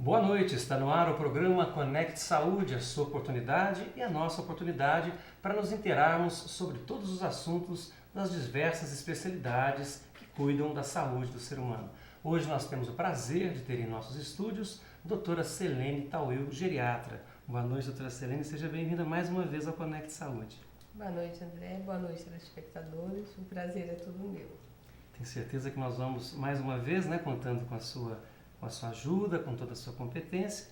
Boa noite, está no ar o programa Conecte Saúde, a sua oportunidade e a nossa oportunidade para nos inteirarmos sobre todos os assuntos das diversas especialidades que cuidam da saúde do ser humano. Hoje nós temos o prazer de ter em nossos estúdios a doutora Selene Tauil, geriatra. Boa noite, doutora Selene, seja bem-vinda mais uma vez ao Conecte Saúde. Boa noite, André. Boa noite, telespectadores. O prazer é todo meu. Tenho certeza que nós vamos mais uma vez, contando com a sua ajuda, com toda a sua competência,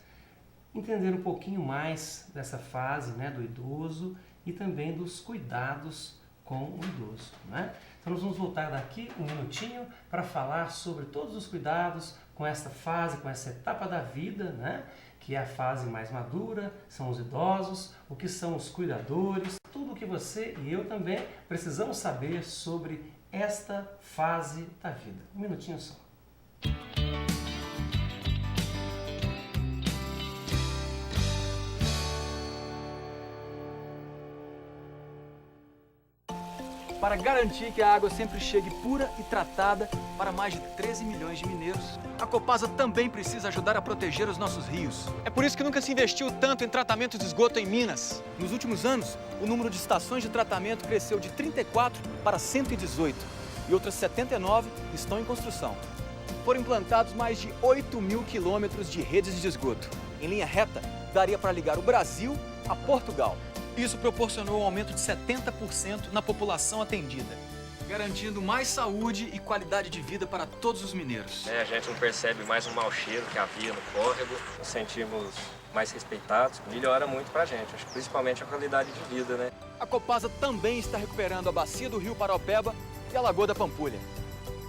entender um pouquinho mais dessa fase do idoso e também dos cuidados com o idoso. Então nós vamos voltar daqui um minutinho para falar sobre todos os cuidados com essa fase, com essa etapa da vida, que é a fase mais madura, são os idosos, o que são os cuidadores, tudo o que você e eu também precisamos saber sobre esta fase da vida. Um minutinho só. Para garantir que a água sempre chegue pura e tratada para mais de 13 milhões de mineiros, a Copasa também precisa ajudar a proteger os nossos rios. É por isso que nunca se investiu tanto em tratamento de esgoto em Minas. Nos últimos anos, o número de estações de tratamento cresceu de 34 para 118 e outras 79 estão em construção. Foram implantados mais de 8 mil quilômetros de redes de esgoto. Em linha reta, daria para ligar o Brasil a Portugal. Isso proporcionou um aumento de 70% na população atendida, garantindo mais saúde e qualidade de vida para todos os mineiros. A gente não percebe mais o mau cheiro que havia no córrego, nos sentimos mais respeitados, melhora muito pra gente, principalmente a qualidade de vida, A Copasa também está recuperando a bacia do Rio Paraopeba e a Lagoa da Pampulha.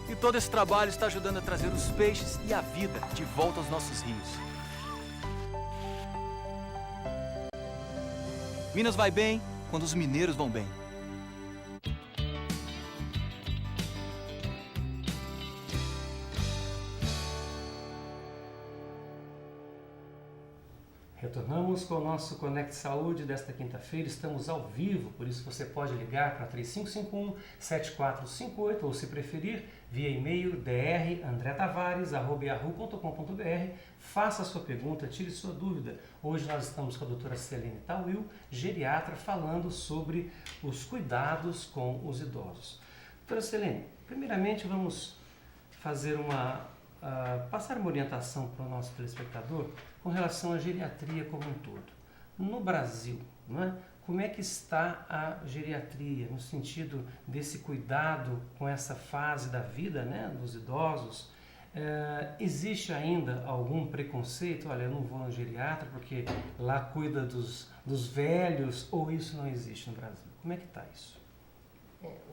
E todo esse trabalho está ajudando a trazer os peixes e a vida de volta aos nossos rios. Minas vai bem quando os mineiros vão bem. Retornamos com o nosso Conecte Saúde desta quinta-feira. Estamos ao vivo, por isso você pode ligar para 3551-7458 ou, se preferir, via e-mail drandretavares@yahoo.com.br. Faça a sua pergunta, tire sua dúvida. Hoje nós estamos com a doutora Selene Tauil, geriatra, falando sobre os cuidados com os idosos. Doutora Selene, primeiramente vamos fazer passar uma orientação para o nosso telespectador com relação à geriatria como um todo. No Brasil, como é que está a geriatria no sentido desse cuidado com essa fase da vida dos idosos? Existe ainda algum preconceito? Olha, eu não vou no geriatra porque lá cuida dos velhos, ou isso não existe no Brasil? Como é que está isso?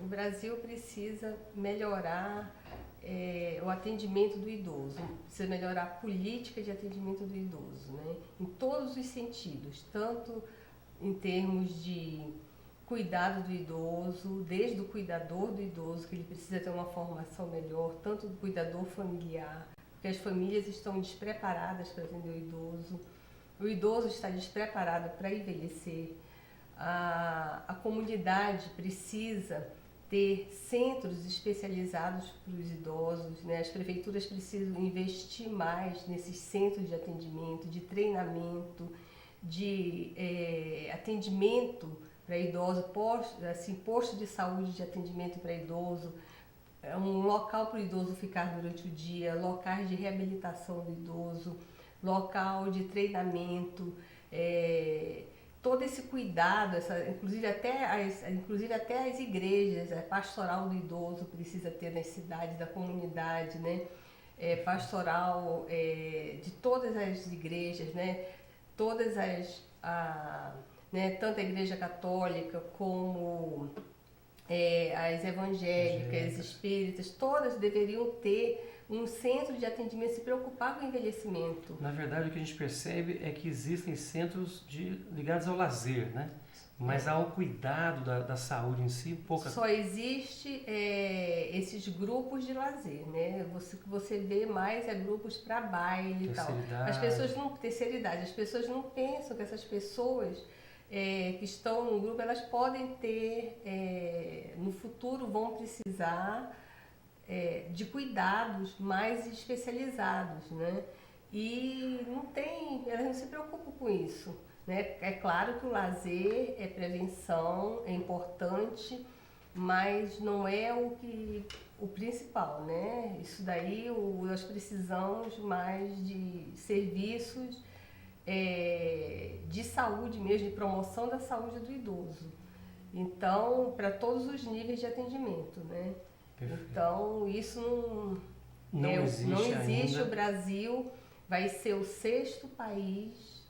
O Brasil precisa melhorar o atendimento do idoso, precisa melhorar a política de atendimento do idoso, em todos os sentidos, tanto em termos de cuidado do idoso, desde o cuidador do idoso, que ele precisa ter uma formação melhor, tanto do cuidador familiar, porque as famílias estão despreparadas para atender o idoso está despreparado para envelhecer, a comunidade precisa ter centros especializados para os idosos, As prefeituras precisam investir mais nesses centros de atendimento, de treinamento, de atendimento para idoso, posto de saúde de atendimento para idoso, um local para o idoso ficar durante o dia, locais de reabilitação do idoso, local de treinamento, todo esse cuidado, inclusive até as igrejas, a pastoral do idoso precisa ter nas cidades, da comunidade, pastoral de todas as igrejas, todas tanto a igreja católica como as evangélicas, espíritas, todas deveriam ter um centro de atendimento, se preocupar com o envelhecimento. Na verdade, o que a gente percebe é que existem centros ligados ao lazer, mas ao cuidado da saúde em si, pouca... Só existe esses grupos de lazer, O que você vê mais é grupos para baile e tal. As pessoas não... Terceira idade. As pessoas não pensam que essas pessoas que estão no grupo, elas podem ter, no futuro vão precisar de cuidados mais especializados, e elas não se preocupam com isso, né? É claro que o lazer é prevenção, é importante, mas não é o principal, né? Isso daí nós precisamos mais de serviços de saúde mesmo, de promoção da saúde do idoso. Então, para todos os níveis de atendimento, né? Perfeito. Então, isso Não existe não existe. ainda. O Brasil vai ser o 6º país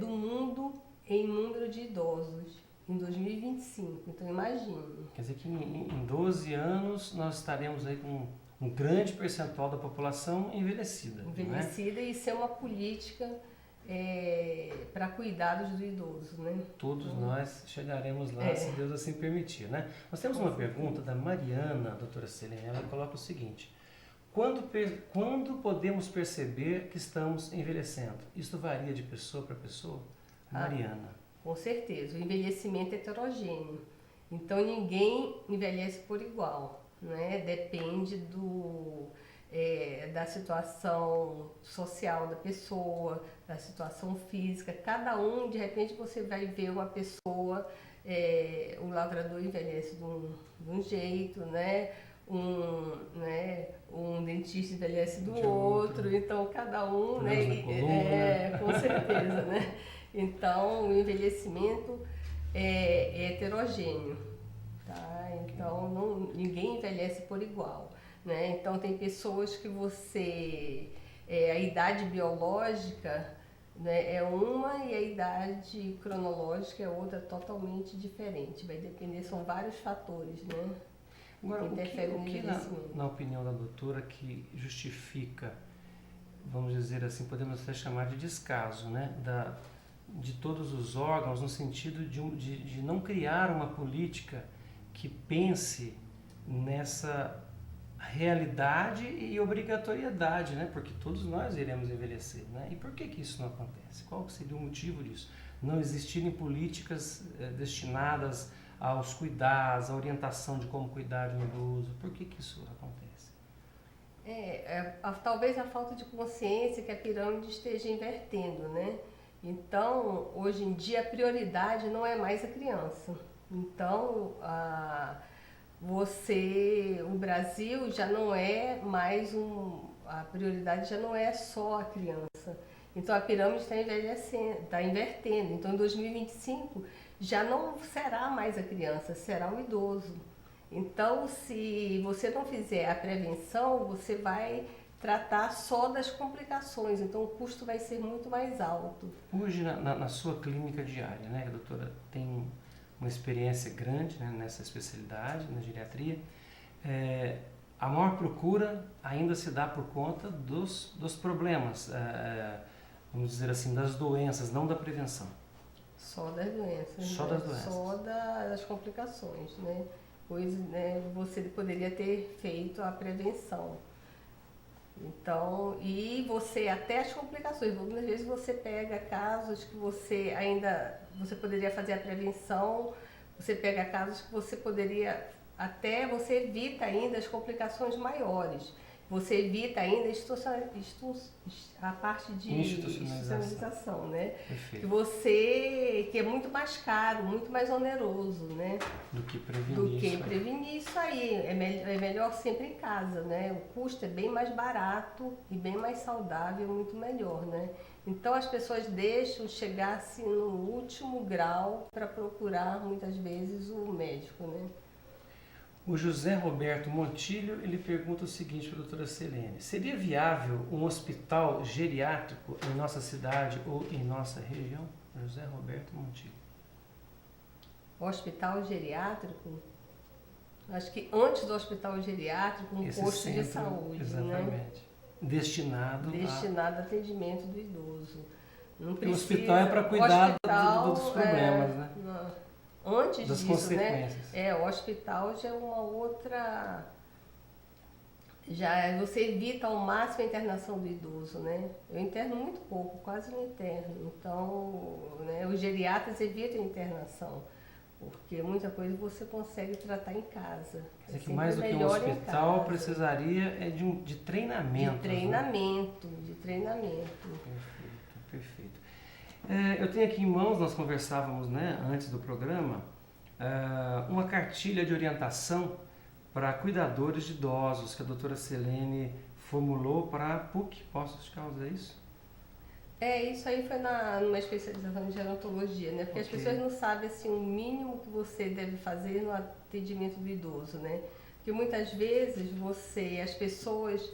do mundo em número de idosos em 2025. Então, imagine. Quer dizer que em 12 anos nós estaremos aí com um grande percentual da população envelhecida. Envelhecida, e ser uma política para cuidados do idoso, né? Todos nós chegaremos lá, se Deus assim permitir, né? Nós temos uma pergunta da Mariana, doutora Selene. Ela coloca o seguinte: quando podemos perceber que estamos envelhecendo? Isso varia de pessoa para pessoa? Mariana. Com certeza, o envelhecimento é heterogêneo. Então ninguém envelhece por igual, né? Depende da situação social da pessoa, da situação física. Cada um, de repente, você vai ver uma pessoa, o lavrador envelhece de um jeito, né? Um dentista envelhece do outro. Então cada um, né? Com certeza, né? Então o envelhecimento é heterogêneo, tá? Então ninguém envelhece por igual, né? Então tem pessoas que a idade biológica, né, é uma, e a idade cronológica é outra, totalmente diferente. Vai depender, são vários fatores, né? Agora, que interferem no envelhecimento. Na opinião da doutora, que justifica, vamos dizer assim, podemos até chamar de descaso, né, de todos os órgãos, no sentido de não criar uma política que pense nessa realidade e obrigatoriedade, né? Porque todos nós iremos envelhecer, né? E por que isso não acontece? Qual seria o motivo disso? Não existirem políticas destinadas aos cuidados, à orientação de como cuidar de um idoso. Por que isso acontece? Talvez a falta de consciência que a pirâmide esteja invertendo, né? Então, hoje em dia, a prioridade não é mais a criança. Então, o Brasil já não é mais a prioridade já não é só a criança. Então, a pirâmide está envelhecendo, está invertendo. Então, em 2025, já não será mais a criança, será o idoso. Então, se você não fizer a prevenção, você vai tratar só das complicações, então o custo vai ser muito mais alto. Hoje, na sua clínica diária, né, a doutora tem uma experiência grande, né, nessa especialidade, na geriatria, a maior procura ainda se dá por conta dos problemas, vamos dizer assim, das doenças, não da prevenção. Só das doenças. Só das doenças. Só das complicações, né? Pois, né, você poderia ter feito a prevenção. Então, e você, até as complicações, muitas vezes você pega casos que você poderia fazer a prevenção, você pega casos que você você evita ainda as complicações maiores. Você evita ainda a parte de institucionalização, né? Que é muito mais caro, muito mais oneroso, né? Do que prevenir isso aí. É melhor sempre em casa, né? O custo é bem mais barato e bem mais saudável, muito melhor, né? Então as pessoas deixam chegar assim no último grau para procurar muitas vezes o médico, né? O José Roberto Montilho, ele pergunta o seguinte para a doutora Selene: seria viável um hospital geriátrico em nossa cidade ou em nossa região? José Roberto Montilho. Hospital geriátrico? Acho que antes do hospital geriátrico, um posto de saúde, exatamente, né? Destinado ao atendimento do idoso. Não precisa, o hospital é para cuidar dos problemas, né? Antes das disso, consequências. Né? O hospital já é uma outra. Você evita ao máximo a internação do idoso, né? Eu interno muito pouco, quase não interno. Então, né, os geriatras evitam a internação, porque muita coisa você consegue tratar em casa. Quer dizer que mais do que um hospital precisaria de treinamento. De treinamento, treinamento. Perfeito, perfeito. Eu tenho aqui em mãos, nós conversávamos, né, antes do programa, uma cartilha de orientação para cuidadores de idosos que a doutora Selene formulou para a PUC, Poços de Caldas, é isso? Isso aí foi numa especialização em gerontologia, né? Porque as pessoas não sabem assim, o mínimo que você deve fazer no atendimento do idoso, né? Porque muitas vezes as pessoas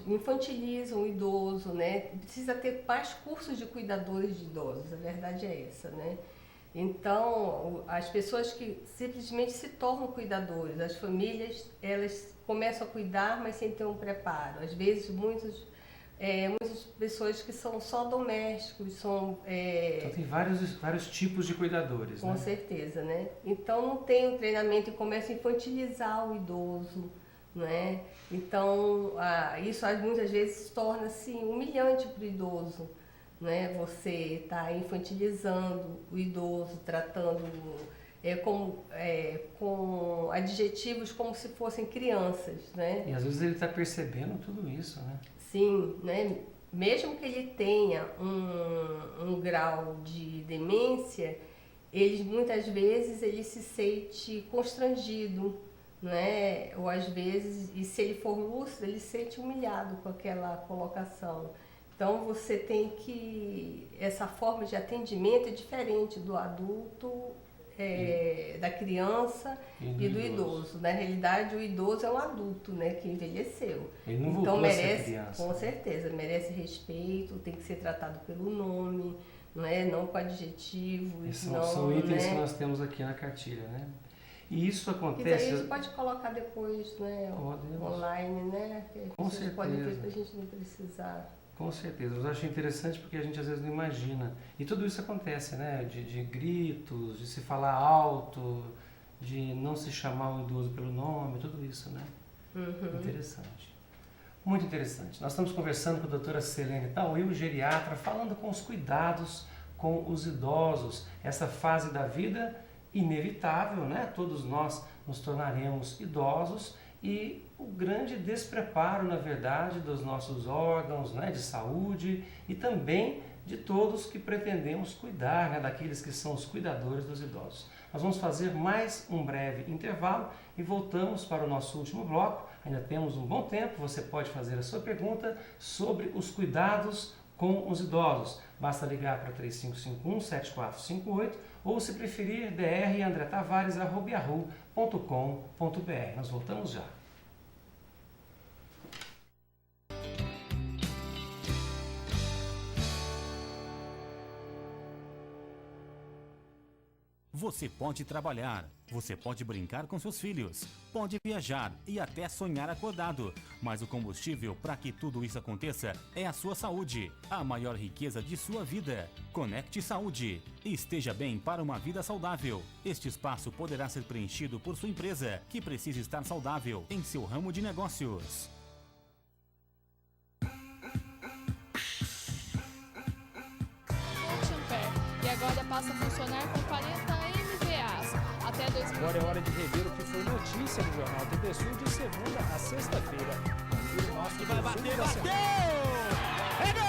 infantilizam o idoso, né? Precisa ter mais cursos de cuidadores de idosos, a verdade é essa, né? Então, as pessoas que simplesmente se tornam cuidadores, as famílias, elas começam a cuidar, mas sem ter um preparo. Às vezes, muitas pessoas que são só domésticos, Então tem vários tipos de cuidadores, com né? certeza, né? Então não tem um treinamento e começa a infantilizar o idoso, né? Então isso muitas vezes torna-se humilhante para o idoso, né? Você está infantilizando o idoso, tratando com adjetivos como se fossem crianças, né? E às vezes ele está percebendo tudo isso, né? Sim, né? Mesmo que ele tenha um grau de demência, muitas vezes ele se sente constrangido, né? Ou às vezes, e se ele for lúcido, ele se sente humilhado com aquela colocação. Então você tem essa forma de atendimento é diferente do adulto, da criança e do idoso. Na realidade, o idoso é um adulto, né, que envelheceu. Ele não então voltou a ser merece, criança. com certeza, merece respeito, tem que ser tratado pelo nome, não com adjetivos. São itens que nós temos aqui na cartilha, né? E isso acontece... Isso a gente pode colocar depois, né, online, né? Que com vocês certeza. podem ver para a gente não precisar. Com certeza, eu acho interessante porque a gente às vezes não imagina. E tudo isso acontece, né? De gritos, de se falar alto, de não se chamar o idoso pelo nome, tudo isso, né? Uhum. Interessante. Muito interessante. Nós estamos conversando com a doutora Selene Tawil, geriatra, falando com os cuidados com os idosos. Essa fase da vida inevitável, né? Todos nós nos tornaremos idosos e o grande despreparo, na verdade, dos nossos órgãos, né, de saúde e também de todos que pretendemos cuidar, né, daqueles que são os cuidadores dos idosos. Nós vamos fazer mais um breve intervalo e voltamos para o nosso último bloco. Ainda temos um bom tempo, você pode fazer a sua pergunta sobre os cuidados com os idosos. Basta ligar para 3551-7458 ou, se preferir, drandretavares@yahoo.com.br. Nós voltamos já. Você pode trabalhar, você pode brincar com seus filhos, pode viajar e até sonhar acordado. Mas o combustível para que tudo isso aconteça é a sua saúde, a maior riqueza de sua vida. Conecte Saúde. Esteja bem para uma vida saudável. Este espaço poderá ser preenchido por sua empresa, que precisa estar saudável em seu ramo de negócios. E agora passa a funcionar com 40 MVAs. Até 2000. Agora é hora de rever o que foi notícia no Jornal TV Sul de segunda a sexta-feira. E o nosso vai bater, bateu! É gol!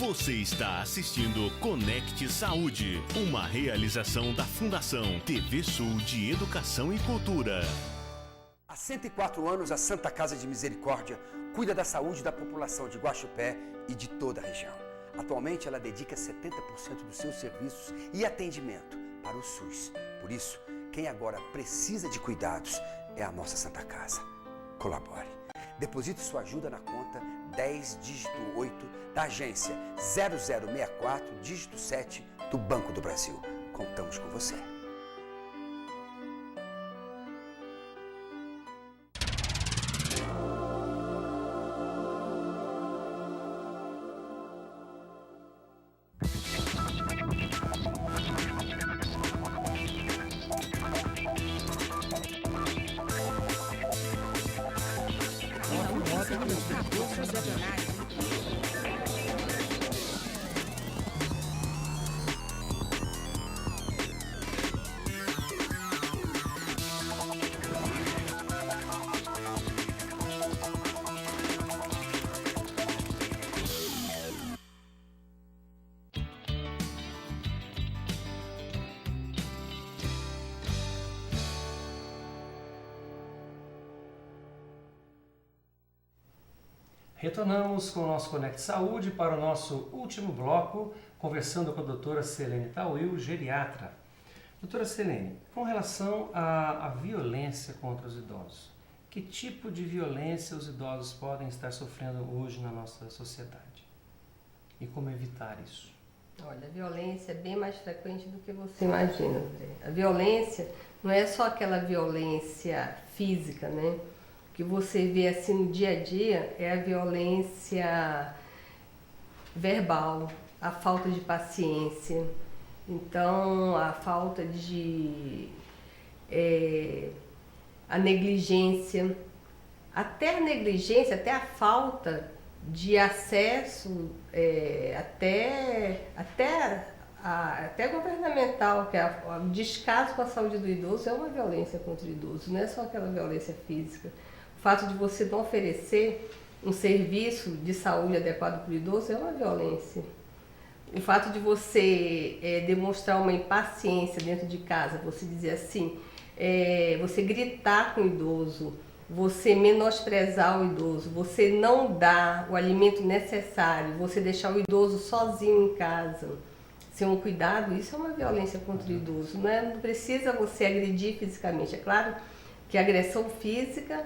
Você está assistindo Conecte Saúde, uma realização da Fundação TV Sul de Educação e Cultura. Há 104 anos, a Santa Casa de Misericórdia cuida da saúde da população de Guaxupé e de toda a região. Atualmente, ela dedica 70% dos seus serviços e atendimento para o SUS. Por isso, quem agora precisa de cuidados é a nossa Santa Casa. Colabore. Deposite sua ajuda na conta 10 dígito 8 da agência 0064 dígito 7 do Banco do Brasil. Contamos com você. Retornamos com o nosso Conecte Saúde para o nosso último bloco, conversando com a doutora Selene Tawil, geriatra. Doutora Selene, com relação à violência contra os idosos, que tipo de violência os idosos podem estar sofrendo hoje na nossa sociedade? E como evitar isso? Olha, a violência é bem mais frequente do que você imagina, André. A violência não é só aquela violência física, né? Que você vê assim no dia a dia, é a violência verbal, a falta de paciência, então a falta de... a negligência, até a falta de acesso, até governamental, que é o descaso com a saúde do idoso é uma violência contra o idoso, não é só aquela violência física. O fato de você não oferecer um serviço de saúde adequado para o idoso é uma violência. O fato de você demonstrar uma impaciência dentro de casa, você dizer assim, você gritar com o idoso, você menosprezar o idoso, você não dar o alimento necessário, você deixar o idoso sozinho em casa, sem um cuidado, isso é uma violência contra o idoso. Não precisa você agredir fisicamente. É claro que a agressão física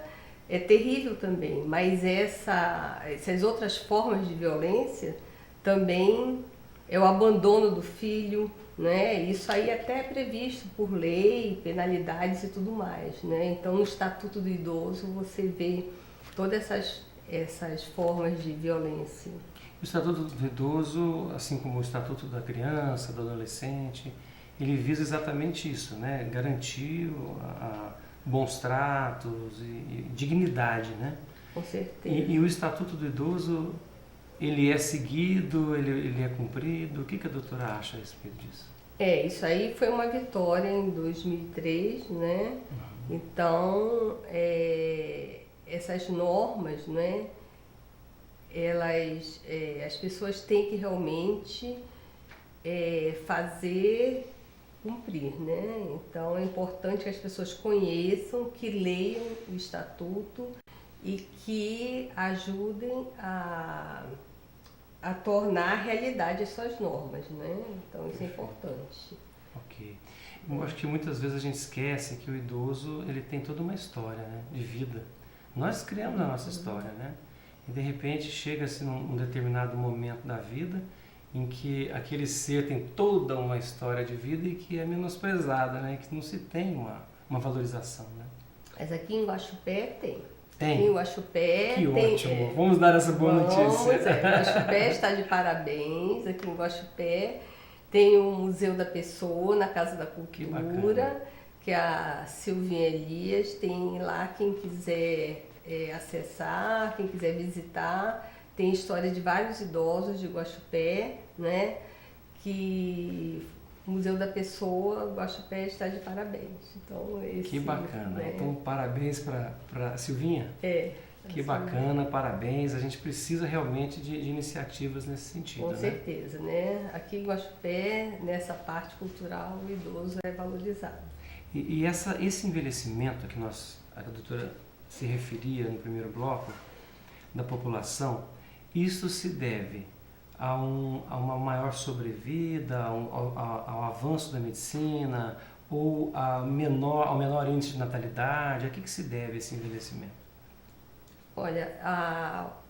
é terrível também, mas essas outras formas de violência também é o abandono do filho, né? Isso aí até é previsto por lei, penalidades e tudo mais, né? Então no Estatuto do Idoso você vê todas essas formas de violência. O Estatuto do Idoso, assim como o Estatuto da Criança, do Adolescente, ele visa exatamente isso, né? Garantir bons tratos e dignidade, né? Com certeza. E o Estatuto do Idoso, ele é seguido, ele é cumprido? O que a doutora acha a respeito disso? Isso aí foi uma vitória em 2003, né? Então, essas normas, né? As pessoas têm que realmente fazer cumprir, né? Então é importante que as pessoas conheçam, que leiam o Estatuto e que ajudem a tornar realidade as suas normas, né? Então isso é importante. Ok. Eu acho que muitas vezes a gente esquece que o idoso, ele tem toda uma história, né, de vida. Nós criamos a nossa história, né? E de repente chega-se num determinado momento da vida em que aquele ser tem toda uma história de vida e que é menosprezada, né? Que não se tem uma valorização, né? Mas aqui em Guaxupé tem. Tem? Aqui em Guaxupé que tem. Ótimo! Vamos dar essa boa notícia. Guaxupé está de parabéns. Aqui em Guaxupé tem o Museu da Pessoa, na Casa da Cultura, que a Silvinha Elias tem lá, quem quiser acessar, quem quiser visitar. Tem história de vários idosos de Guaxupé, né? Que o Museu da Pessoa, Guaxupé, está de parabéns. Então, que bacana. Né? Então, parabéns para Silvinha. Que bacana, parabéns. A gente precisa realmente de iniciativas nesse sentido. Com certeza, né? Aqui em Guaxupé, nessa parte cultural, o idoso é valorizado. E esse envelhecimento que a doutora se referia no primeiro bloco, da população, isso se deve a uma maior sobrevida, ao avanço da medicina ou ao menor índice de natalidade? A que se deve esse envelhecimento? Olha,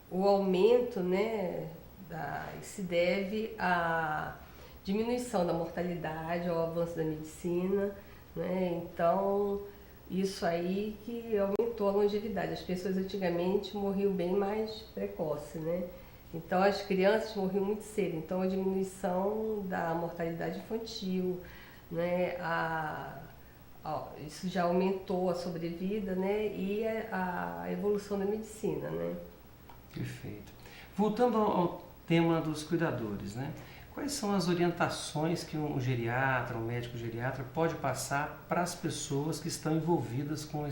o aumento, né, se deve à diminuição da mortalidade, ao avanço da medicina, né? Então, isso aí que aumentou a longevidade. As pessoas antigamente morriam bem mais precoce, né? Então as crianças morriam muito cedo. Então a diminuição da mortalidade infantil, né? Isso já aumentou a sobrevida, né? E a evolução da medicina, né? Perfeito. Voltando ao tema dos cuidadores, né? Quais são as orientações que um geriatra, um médico geriatra pode passar para as pessoas que estão envolvidas com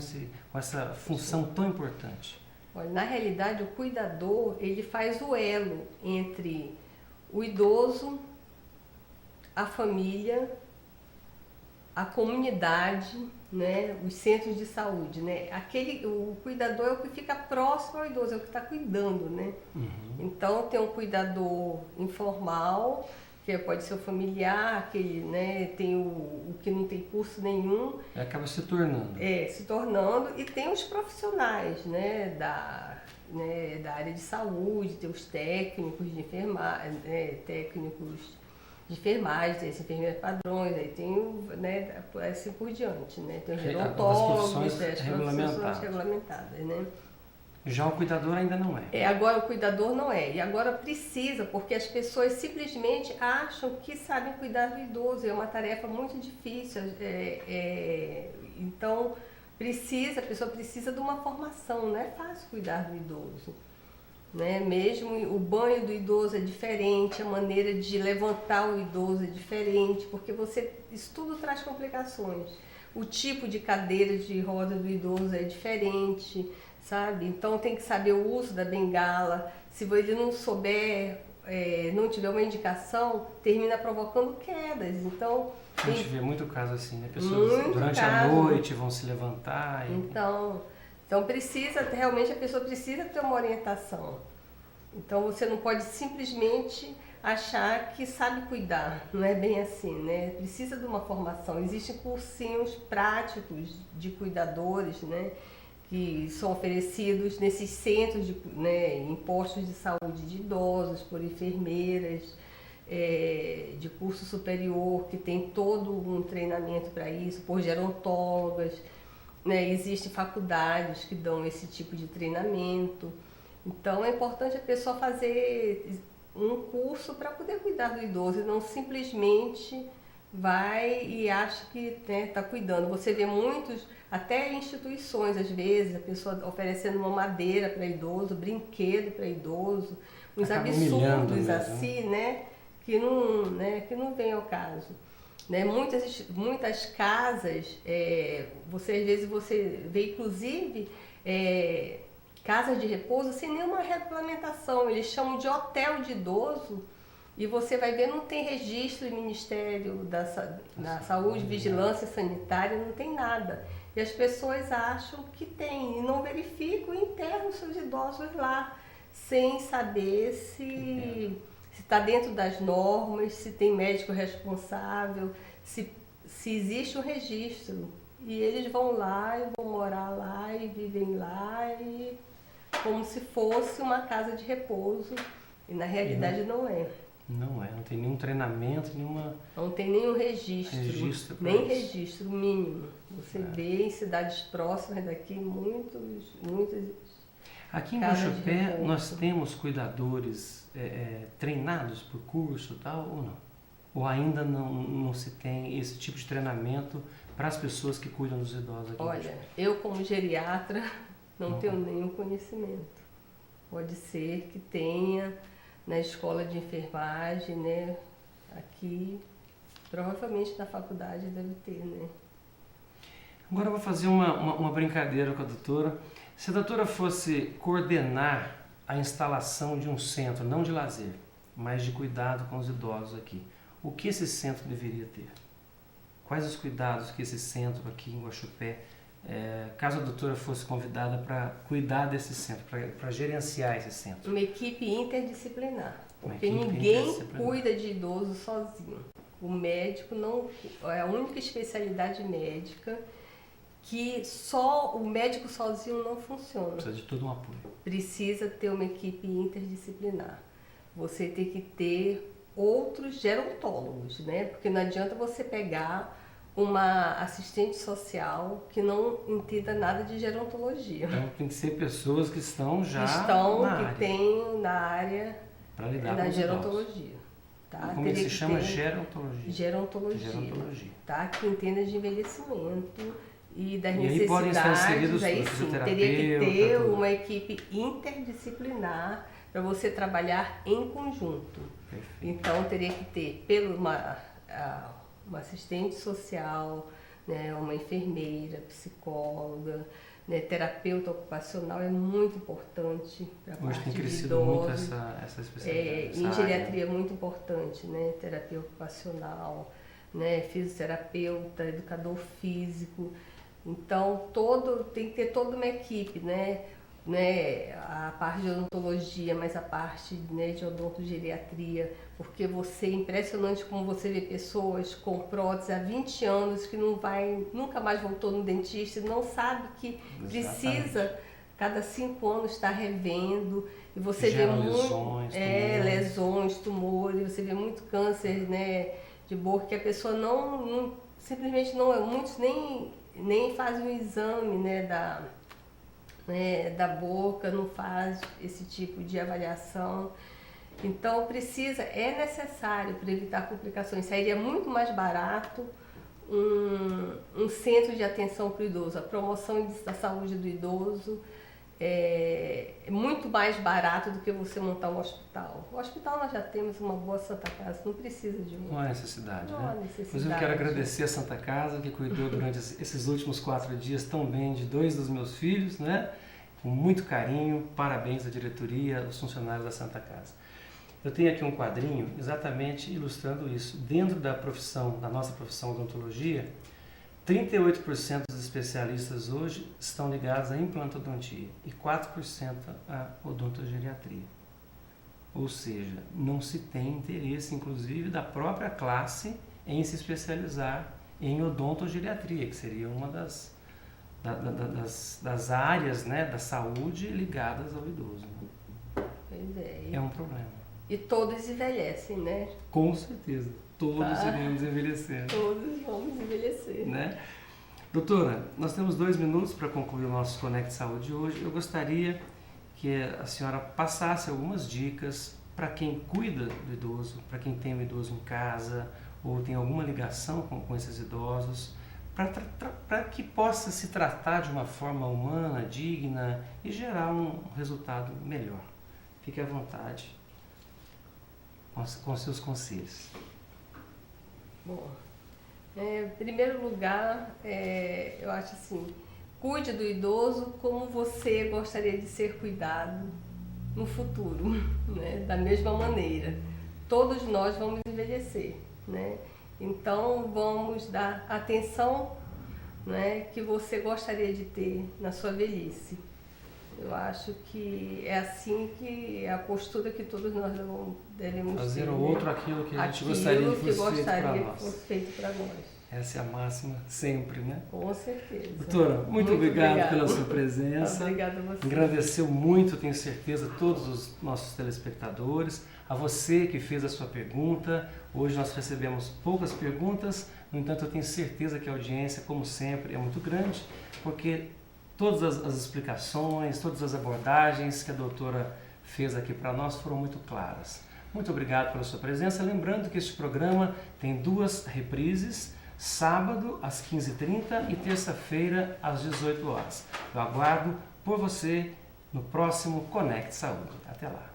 essa função tão importante? Olha, na realidade, o cuidador, ele faz o elo entre o idoso, a família, a comunidade, né, os centros de saúde, né? O cuidador é o que fica próximo ao idoso, é o que está cuidando, né? Então tem um cuidador informal, que pode ser o familiar, aquele, né, tem o que não tem curso nenhum. Acaba se tornando. Se tornando, e tem os profissionais, né, da área de saúde, tem os técnicos de enfermagem, tem as enfermeiras padrões, aí tem né, assim por diante, né? Tem os gerontólogos, as profissões regulamentadas, né? Já o cuidador ainda não é. Agora o cuidador não é. E agora precisa, porque as pessoas simplesmente acham que sabem cuidar do idoso. É uma tarefa muito difícil. Então, a pessoa precisa de uma formação. Não é fácil cuidar do idoso. Né? Mesmo o banho do idoso é diferente, a maneira de levantar o idoso é diferente, porque isso tudo traz complicações. O tipo de cadeira de roda do idoso é diferente, sabe? Então tem que saber o uso da bengala. Se ele não souber, não tiver uma indicação, termina provocando quedas. Então, a gente vê muito caso assim, né? Pessoas durante a noite vão se levantar. Então realmente a pessoa precisa ter uma orientação. Então você não pode simplesmente achar que sabe cuidar, não é bem assim, né? Precisa de uma formação. Existem cursinhos práticos de cuidadores, né, que são oferecidos nesses centros, em postos de saúde de idosos, por enfermeiras, de curso superior, que tem todo um treinamento para isso, por gerontólogas. Né, existem faculdades que dão esse tipo de treinamento. Então é importante a pessoa fazer um curso para poder cuidar do idoso e não simplesmente vai e acha que está cuidando. Você vê muitos, até instituições às vezes, a pessoa oferecendo uma madeira para idoso, brinquedo para idoso, uns absurdos assim, né, que não vem ao caso. Né, muitas casas, às vezes você vê inclusive casas de repouso sem nenhuma regulamentação, eles chamam de hotel de idoso e você vai ver, não tem registro do Ministério da Saúde, Vigilância Sanitária, não tem nada. E as pessoas acham que tem e não verificam e enterram seus idosos lá, sem saber se está dentro das normas, se tem médico responsável, se existe um registro. E eles vão lá e vão morar lá e vivem lá e como se fosse uma casa de repouso. E na realidade não é. Não tem nenhum treinamento, não tem nenhum registro nem isso. Registro mínimo. Você vê em cidades próximas daqui muitas. Aqui em Guaxupé nós temos cuidadores treinados por curso e tal, ou não? Ou ainda não se tem esse tipo de treinamento para as pessoas que cuidam dos idosos aqui? Olha, eu como geriatra não tenho nenhum conhecimento. Pode ser que tenha na escola de enfermagem, né? Aqui, provavelmente na faculdade deve ter, né? Agora eu vou fazer uma brincadeira com a doutora. Se a doutora fosse coordenar a instalação de um centro, não de lazer, mas de cuidado com os idosos aqui, o que esse centro deveria ter? Quais os cuidados que esse centro aqui em Guaxupé, caso a doutora fosse convidada para cuidar desse centro, para gerenciar esse centro? Uma equipe interdisciplinar, porque ninguém cuida de idoso sozinho. O médico não é a única especialidade médica que só o médico sozinho não funciona. Precisa de todo um apoio. Precisa ter uma equipe interdisciplinar. Você tem que ter outros gerontólogos, né? Porque não adianta você pegar uma assistente social que não entenda nada de gerontologia. Então tem que ser pessoas que estão já tem na área para lidar da com gerontologia. Tá? Como se chama? Gerontologia. Gerontologia. Tá? Que entenda de envelhecimento e das necessidades. Aí podem estar inseridos aí sim, teria que ter uma equipe interdisciplinar para você trabalhar em conjunto. Perfeito. Então teria que ter uma assistente social, né, uma enfermeira, psicóloga, né, terapeuta ocupacional é muito importante para a parte tem crescido de idosos. Muito essa especialidade. Em geriatria é muito importante, né, terapia ocupacional, né, fisioterapeuta, educador físico. Então, tem que ter toda uma equipe, né, a parte de odontologia, mas a parte, né, de odontogeriatria, porque é impressionante como você vê pessoas com prótese há 20 anos que nunca mais voltou no dentista e não sabe que precisa, cada 5 anos, estar revendo, e você vê muito lesões, tumores, você vê muito câncer, né, de boca, que a pessoa simplesmente muitos nem fazem um exame, né, da boca, não faz esse tipo de avaliação. Então é necessário para evitar complicações. Sairia muito mais barato um centro de atenção para o idoso. A promoção da saúde do idoso é muito mais barato do que você montar um hospital. O hospital nós já temos uma boa Santa Casa, não precisa de um. Não há necessidade, não né? há necessidade. Inclusive, eu quero agradecer a Santa Casa, que cuidou durante esses últimos 4 dias tão bem de 2 dos meus filhos, né? Com muito carinho. Parabéns à diretoria, aos funcionários da Santa Casa. Eu tenho aqui um quadrinho exatamente ilustrando isso. Dentro da nossa profissão odontologia, 38% dos especialistas hoje estão ligados à implantodontia e 4% à odontogeriatria. Ou seja, não se tem interesse, inclusive, da própria classe em se especializar em odontogeriatria, que seria uma das áreas, né, da saúde ligadas ao idoso. Pois é. É um problema. E todos envelhecem, né? Com certeza. Todos iremos envelhecer. Todos vamos envelhecer. Né? Doutora, nós temos 2 minutos para concluir o nosso Conect Saúde hoje. Eu gostaria que a senhora passasse algumas dicas para quem cuida do idoso, para quem tem um idoso em casa ou tem alguma ligação com esses idosos, para que possa se tratar de uma forma humana, digna e gerar um resultado melhor. Fique à vontade com seus conselhos. Bom, em primeiro lugar, eu acho assim, cuide do idoso como você gostaria de ser cuidado no futuro, né? Da mesma maneira. Todos nós vamos envelhecer, né? Então vamos dar atenção, né, que você gostaria de ter na sua velhice. Eu acho que é assim que é a postura que todos nós devemos fazer ter. Fazer ao outro aquilo que a gente gostaria que fosse feito para nós. Essa é a máxima sempre, né? Com certeza. Doutora, muito obrigado pela sua presença. Obrigada a você. Agradeceu muito, tenho certeza, todos os nossos telespectadores, a você que fez a sua pergunta. Hoje nós recebemos poucas perguntas, no entanto eu tenho certeza que a audiência, como sempre, é muito grande, porque todas as explicações, todas as abordagens que a doutora fez aqui para nós foram muito claras. Muito obrigado pela sua presença. Lembrando que este programa tem 2 reprises, sábado às 15h30 e terça-feira às 18 horas. Eu aguardo por você no próximo Conect Saúde. Até lá.